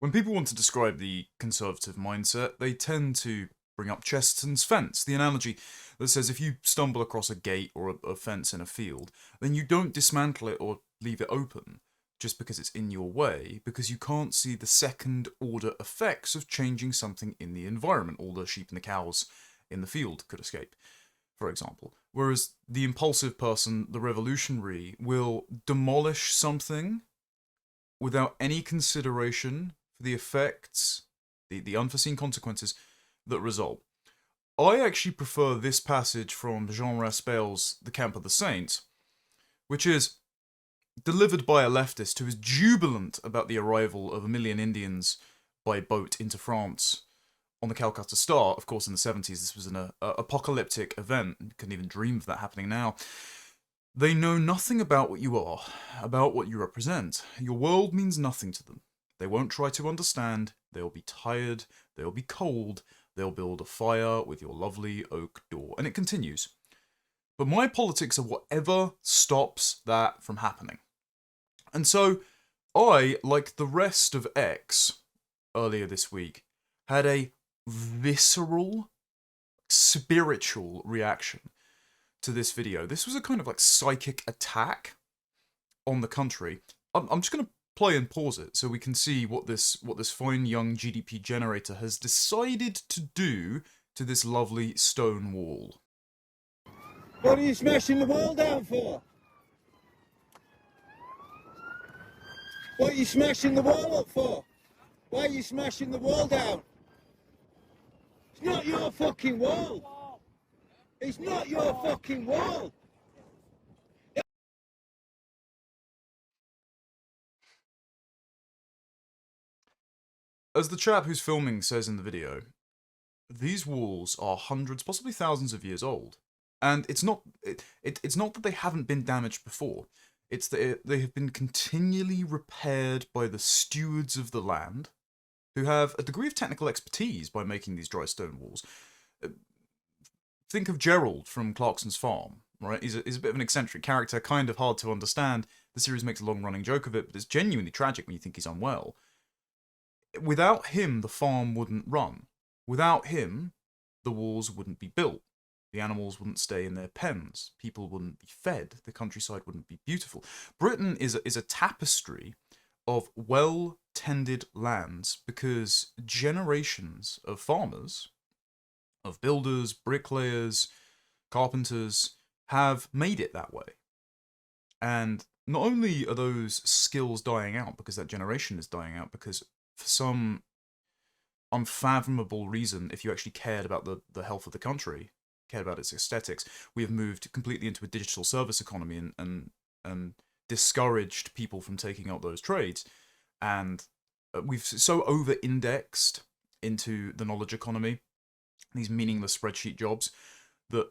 When people want to describe the conservative mindset, they tend to bring up Chesterton's fence, the analogy that says if you stumble across a gate or a fence in a field, then you don't dismantle it or leave it open just because it's in your way, because you can't see the second order effects of changing something in the environment. All the sheep and the cows in the field could escape, for example. Whereas the impulsive person, the revolutionary, will demolish something without any consideration for the effects, the unforeseen consequences that result. I actually prefer this passage from Jean Raspail's The Camp of the Saints, which is delivered by a leftist who is jubilant about the arrival of 1 million Indians by boat into France on the Calcutta Star. Of course, in the 70s, this was an apocalyptic event. You couldn't even dream of that happening now. They know nothing about what you are, about what you represent. Your world means nothing to them. They won't try to understand. They'll be tired. They'll be cold. They'll build a fire with your lovely oak door. And it continues. But my politics are whatever stops that from happening. And so, I, like the rest of X earlier this week, had a visceral, spiritual reaction to this video. This was a kind of like psychic attack on the country. I'm just going to play and pause it so we can see what this fine young GDP generator has decided to do to this lovely stone wall. What are you smashing the wall down for? What are you smashing the wall up for? Why are you smashing the wall down? It's not your fucking wall. It's not your fucking wall. As the chap who's filming says in the video, these walls are hundreds, possibly thousands of years old. And it's not that they haven't been damaged before. It's that they have been continually repaired by the stewards of the land, who have a degree of technical expertise by making these dry stone walls. Think of Gerald from Clarkson's Farm, right? He's a bit of an eccentric character, kind of hard to understand. The series makes a long-running joke of it, but it's genuinely tragic when you think he's unwell. Without him, the farm wouldn't run. Without him, the walls wouldn't be built. The animals wouldn't stay in their pens. People wouldn't be fed. The countryside wouldn't be beautiful. Britain is a tapestry of well-tended lands because generations of farmers, of builders, bricklayers, carpenters, have made it that way. And not only are those skills dying out because that generation is dying out, because for some unfathomable reason, if you actually cared about the health of the country, cared about its aesthetics, we have moved completely into a digital service economy and discouraged people from taking up those trades. And we've so over-indexed into the knowledge economy, these meaningless spreadsheet jobs, that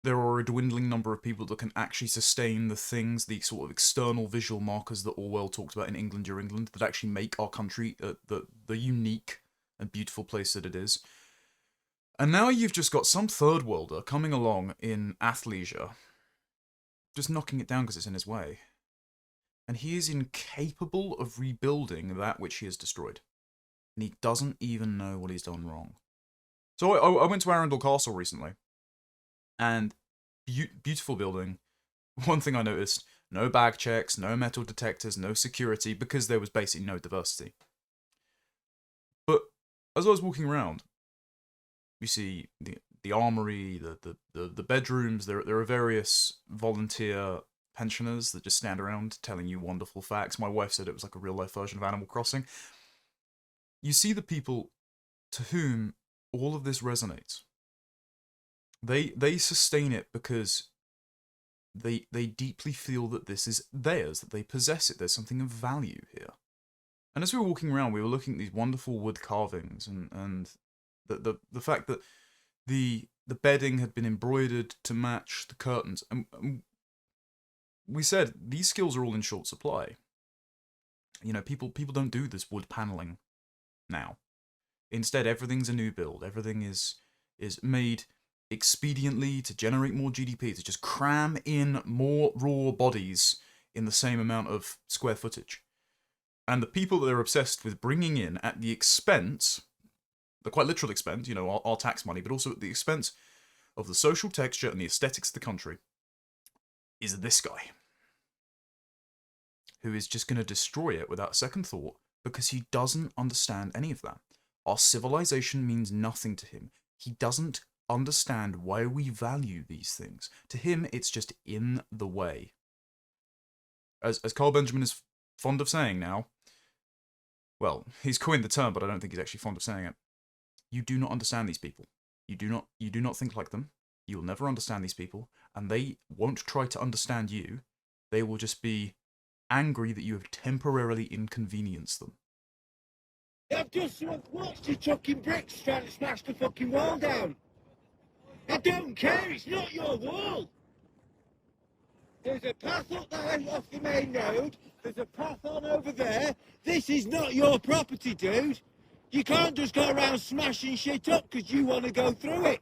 there are a dwindling number of people that can actually sustain the things, the sort of external visual markers that Orwell talked about in England, Your England, that actually make our country the unique and beautiful place that it is. And now you've just got some third worlder coming along in athleisure, just knocking it down because it's in his way. And he is incapable of rebuilding that which he has destroyed. And he doesn't even know what he's done wrong. So I went to Arundel Castle recently. And beautiful building. One thing I noticed, no bag checks, no metal detectors, no security, because there was basically no diversity. But as I was walking around, you see the armory, the bedrooms. There are various volunteer pensioners that just stand around telling you wonderful facts. My wife said it was like a real life version of Animal Crossing. You see the people to whom all of this resonates. They sustain it because they deeply feel that this is theirs, that they possess it. There's something of value here. And as we were walking around, we were looking at these wonderful wood carvings and the fact that the bedding had been embroidered to match the curtains. And we said these skills are all in short supply. You know, people don't do this wood paneling now. Instead, everything's a new build. Everything is made expediently to generate more GDP, to just cram in more raw bodies in the same amount of square footage. And the people that they're obsessed with bringing in at the expense, the quite literal expense, you know, our tax money, but also at the expense of the social texture and the aesthetics of the country, is this guy, who is just going to destroy it without a second thought because he doesn't understand any of that. Our civilization means nothing to him. He doesn't understand why we value these things. To him, it's just in the way. As Carl Benjamin is fond of saying now, well, he's coined the term, but I don't think he's actually fond of saying it. You do not understand these people. You do not think like them. You will never understand these people, and they won't try to understand you. They will just be angry that you have temporarily inconvenienced them. I've just watched you chucking bricks trying to smash the fucking wall down. I don't care, it's not your wall. There's a path up there off the main road. There's a path on over there. This is not your property, dude. You can't just go around smashing shit up because you want to go through it.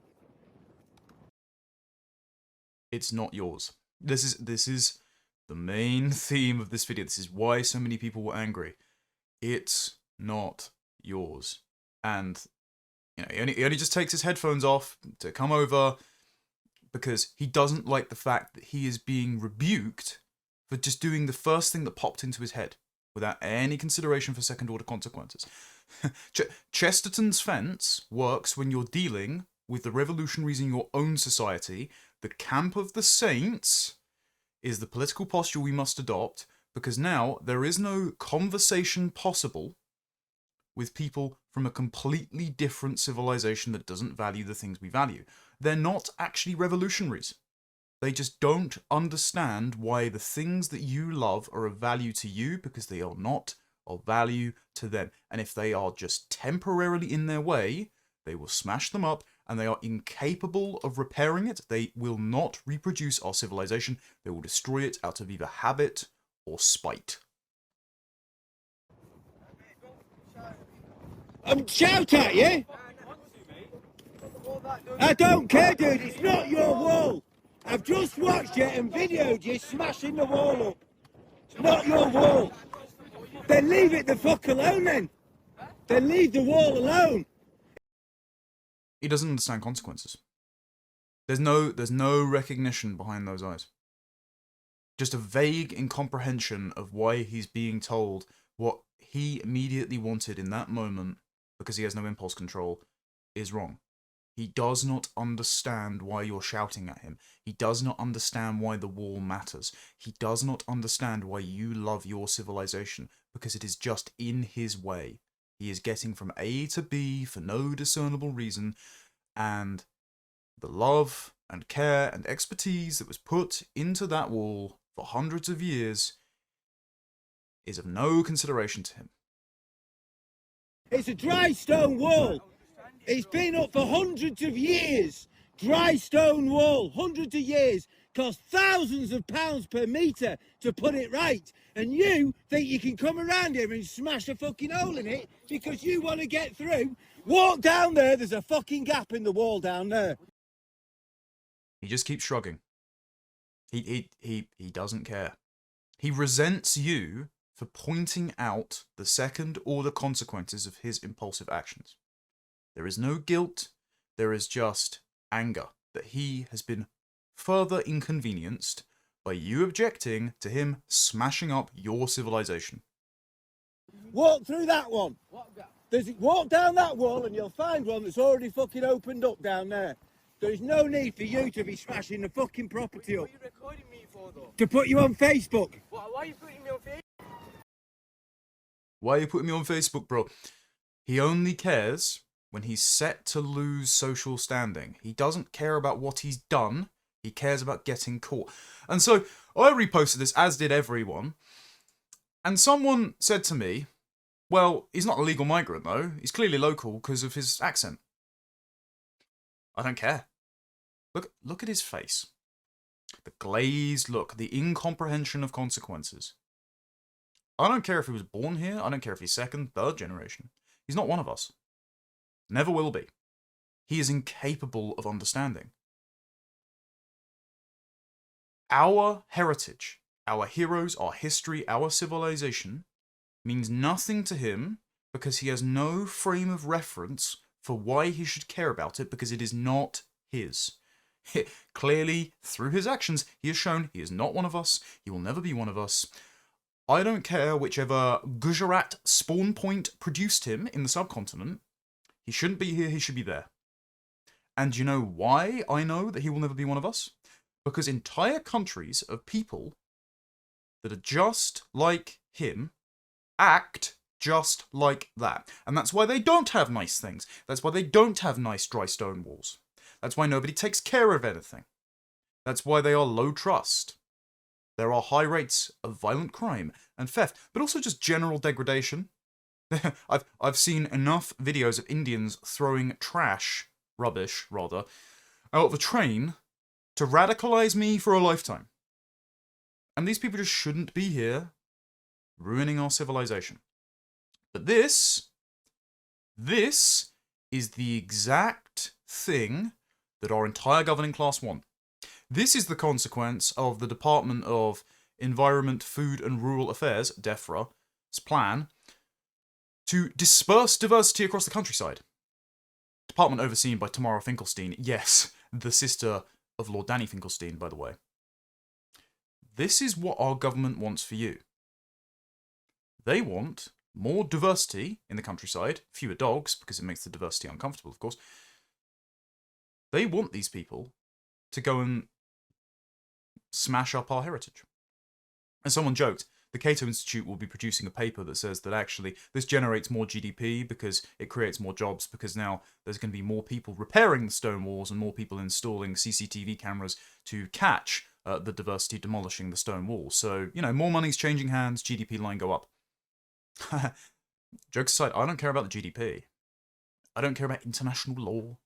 It's not yours. This is the main theme of this video. This is why so many people were angry. It's not yours. And you know, he only just takes his headphones off to come over because he doesn't like the fact that he is being rebuked for just doing the first thing that popped into his head without any consideration for second order consequences. Chesterton's fence works when you're dealing with the revolutionaries in your own society. The camp of the saints is the political posture we must adopt, because now there is no conversation possible with people from a completely different civilization that doesn't value the things we value. They're not actually revolutionaries. They just don't understand why the things that you love are of value to you, because they are not of value to them. And if they are just temporarily in their way, they will smash them up, and they are incapable of repairing it. They will not reproduce our civilization. They will destroy it out of either habit or spite. Shout at you? I don't care, dude. It's not your wall. I've just watched you and videoed you smashing the wall up. It's not your wall. Then leave it the fuck alone then. Then leave the wall alone. He doesn't understand consequences. There's no recognition behind those eyes. Just a vague incomprehension of why he's being told what he immediately wanted in that moment, because he has no impulse control, is wrong. He does not understand why you're shouting at him. He does not understand why the wall matters. He does not understand why you love your civilization, because it is just in his way. He is getting from A to B for no discernible reason, and the love and care and expertise that was put into that wall for hundreds of years is of no consideration to him. It's a dry stone wall. It's been up for hundreds of years. Dry stone wall, hundreds of years. Cost thousands of pounds per metre to put it right. And you think you can come around here and smash a fucking hole in it because you want to get through? Walk down there, there's a fucking gap in the wall down there. He just keeps shrugging. He doesn't care. He resents you for pointing out the second order consequences of his impulsive actions. There is no guilt, there is just anger that he has been further inconvenienced by you objecting to him smashing up your civilization. Walk through that one. Walk down that wall and you'll find one that's already fucking opened up down there. There's no need for you to be smashing the fucking property up. What are you recording me for, though? To put you on Facebook. Why are you putting me on Facebook? Why are you putting me on Facebook, bro? He only cares when he's set to lose social standing. He doesn't care about what he's done. He cares about getting caught. And so I reposted this, as did everyone. And someone said to me, well, he's not a legal migrant, though. He's clearly local because of his accent. I don't care. Look at his face. The glazed look, the incomprehension of consequences. I don't care if he was born here. I don't care if he's second, third generation. He's not one of us. Never will be. He is incapable of understanding. Our heritage, our heroes, our history, our civilization means nothing to him because he has no frame of reference for why he should care about it, because it is not his. Clearly, through his actions, he has shown he is not one of us, he will never be one of us. I don't care whichever Gujarat spawn point produced him in the subcontinent, he shouldn't be here, he should be there. And you know why I know that he will never be one of us? Because entire countries of people that are just like him act just like that. And that's why they don't have nice things. That's why they don't have nice dry stone walls. That's why nobody takes care of anything. That's why they are low trust. There are high rates of violent crime and theft, but also just general degradation. I've seen enough videos of Indians throwing rubbish rather, out of a train to radicalize me for a lifetime. And these people just shouldn't be here, ruining our civilization. But this is the exact thing that our entire governing class want. This is the consequence of the Department of Environment, Food and Rural Affairs, DEFRA's plan to disperse diversity across the countryside. Department overseen by Tamara Finkelstein, yes, the sister of Lord Danny Finkelstein, by the way. This is what our government wants for you. They want more diversity in the countryside, fewer dogs, because it makes the diversity uncomfortable, of course. They want these people to go and smash up our heritage. As someone joked, the Cato Institute will be producing a paper that says that actually this generates more GDP because it creates more jobs, because now there's going to be more people repairing the stone walls and more people installing CCTV cameras to catch the diversity demolishing the stone walls. So, more money's changing hands, GDP line go up. Jokes aside, I don't care about the GDP. I don't care about international law.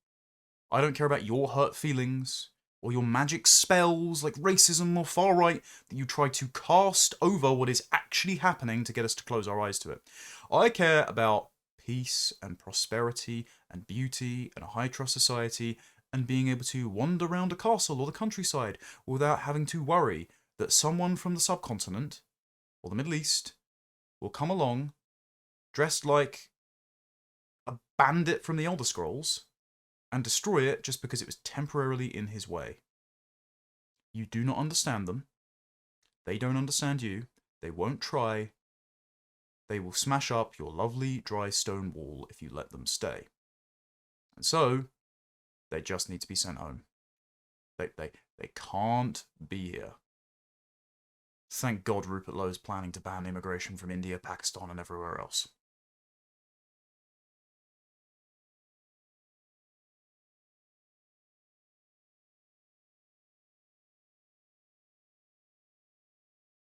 I don't care about your hurt feelings or your magic spells like racism or far right that you try to cast over what is actually happening to get us to close our eyes to it. I care about peace and prosperity and beauty and a high trust society and being able to wander around a castle or the countryside without having to worry that someone from the subcontinent or the Middle East will come along dressed like a bandit from the Elder Scrolls and destroy it just because it was temporarily in his way. You do not understand them. They don't understand you. They won't try. They will smash up your lovely dry stone wall if you let them stay. And so, they just need to be sent home. They can't be here. Thank God Rupert Lowe's planning to ban immigration from India, Pakistan and everywhere else.